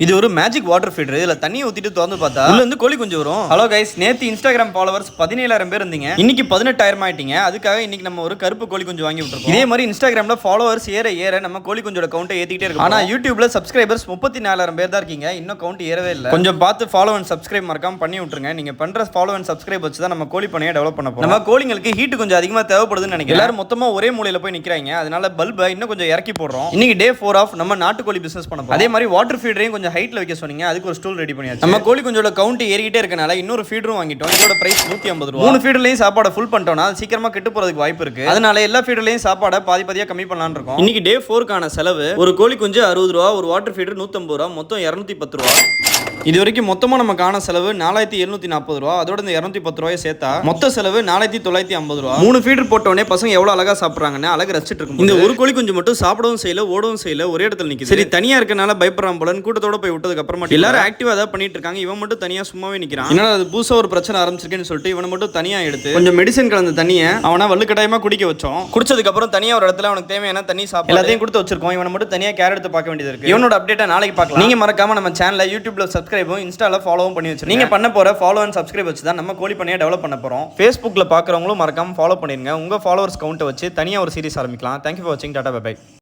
இது ஒரு magic water feeder. இதுல தண்ணி ஊத்திட்டு திறந்து பார்த்தா உள்ள இருந்து கோழி குஞ்சு வரும். ஹலோ கைஸ், நேத்து இன்ஸ்டாகிராம் ஃபாலோவர்ஸ் 17,000 பேர் இருந்தீங்க. இன்னைக்கு 18,000 ஆயிட்டீங்க. அதுக்காக இன்னைக்கு நம்ம ஒரு கருப்பு கோழி குஞ்சு வாங்கி விட்டுருக்கோம். இதே மாதிரி இன்ஸ்டாகிராம்ல ஃபாலோவர்ஸ் ஏற ஏற நம்ம கோழி குஞ்சோட கவுண்ட் ஏத்திட்டே இருக்கோம். ஆனா யூடியூப்ல சப்ஸ்கிரைபர்ஸ் 34,000 பேர் தான் இருக்கீங்க. இன்னும் கவுண்ட் ஏறவே இல்லை. கொஞ்சம் பார்த்து ஃபாலோ அண்ட் சப்ஸ்கிரைப் மறக்காம பண்ணி விட்டுருங்க. நீங்க பண்ற ஃபாலோ அண்ட் சப்ஸ்கிரைப் வச்சு தான் நம்ம கோழி பண்ணையை டெவலப் பண்ண போறோம். நம்ம கோழிங்களுக்கு ஹீட் கொஞ்சம் அதிகமா தேவைப்படுதுன்னு நினைக்கிறேன். எல்லாரும் மொத்தமா ஒரே மூலையில போய் நிக்கிறாங்க. அதனால பல்பை இன்னும் கொஞ்சம் இறக்கி போடுறோம். இன்னைக்கு டே 4 ஆஃப் நம்ம நாட்டுக்கோழி பிசினஸ் பண்ண போறோம். அதே மாதிரி வாட்டர் ஃபீடரையும் கொஞ்சம் ஹைட்ல வைக்க சொன்னீங்க. அதுக்கு ஒரு ஸ்டூல் ரெடி பண்ணியாச்சு. நம்ம கோழி குஞ்சோட கவுண்ட் ஏறிக்கிட்டே இருக்கனால இன்னொரு ஃபீடரும் வாங்கிட்டோம். இதோட பிரைஸ் 150 ரூபாய். 3 ஃபீடர்லயும் சாப்பாடை ஃபுல் பண்ணிட்டோம்னா சீக்கிரமா கெட்டு போறதுக்கு வாய்ப்பு இருக்கு. அதனால எல்லா ஃபீடர்லயும் சாப்பாடை பாதியா கம்மி பண்ணலாம்னு இருக்கோம். இன்னைக்கு டே 4க்கான செலவு ஒரு கோழி குஞ்சு 60 ரூபா, ஒரு வாட்டர் ஃபீடர் 150 ரூபா, மொத்தம் 210 ரூபா. இது வரைக்கும் மொத்தமா நம்ம காண செலவு 4740 ரூபா. அதோட இந்த 210 ரூபாயை சேர்த்தா மொத்த செலவு 4950 ரூபா. 3 ஃபீடர் போட்டோடனே பசங்க எவ்வளவு அழகா சாப்பிடுறாங்கன்னு அழகா ரசிச்சிட்டு இருக்கும். இந்த ஒரு கோழி குஞ்சு மட்டும் சாப்பிடவும் செய்யல, ஓடவும் செய்யல, ஒரே இடத்துல நிக்குது. சரி, தனியா இருக்கனால பயப்படுறான் போலன்னு கூட்டத்தோட போய் விட்டதுக்கு அப்புறமா எல்லாரும் ஆக்டிவா தான் பண்ணிட்டு இருக்காங்க. இவன் மட்டும் தனியா சும்மாவே நிக்கிறான். என்னடா அது புதுசா ஒரு பிரச்சனை ஆரம்பிச்சிருக்கேன்னு சொல்லிட்டு இவனை மட்டும் தனியா எடுத்து கொஞ்சம் மெடிசன் கலந்த தண்ணியை அவனை வலுக்கட்டாயமா குடிக்க வச்சோம். குடிச்சதுக்கு அப்புறம் தனியா ஒரு இடத்துல அவனுக்கு தேவையான தண்ணி சாப்பிட்டு எல்லாத்தையும் கொடுத்து வச்சிருக்கோம். இவனை மட்டும் தனியா கேர் எடுத்து பார்க்க வேண்டியது இருக்கு. இவனோட அப்டேட்டை நாளைக்கு பார்க்கலாம். நீங்க மறக்காம நம்ம சேனலை யூடியூப்ல சப்ஸ்கிரைபும் இன்ஸ்டால ஃபாலோவும் பண்ணி வச்சிருங்க. நீங்க பண்ண போற ஃபாலோ அண்ட் சப்ஸ்கிரைப் வச்சு தான் நம்ம கோழி பண்ணையை டெவலப் பண்ண போறோம். Facebookல பாக்குறவங்களும் மறக்காம ஃபாலோ பண்ணிருங்க. உங்க ஃபாலோவர்ஸ் கவுண்ட் வச்சு தனியா ஒரு சீரிஸ் ஆரம்பிக்கலாம். Thank you for watching. டாடா, பை பை.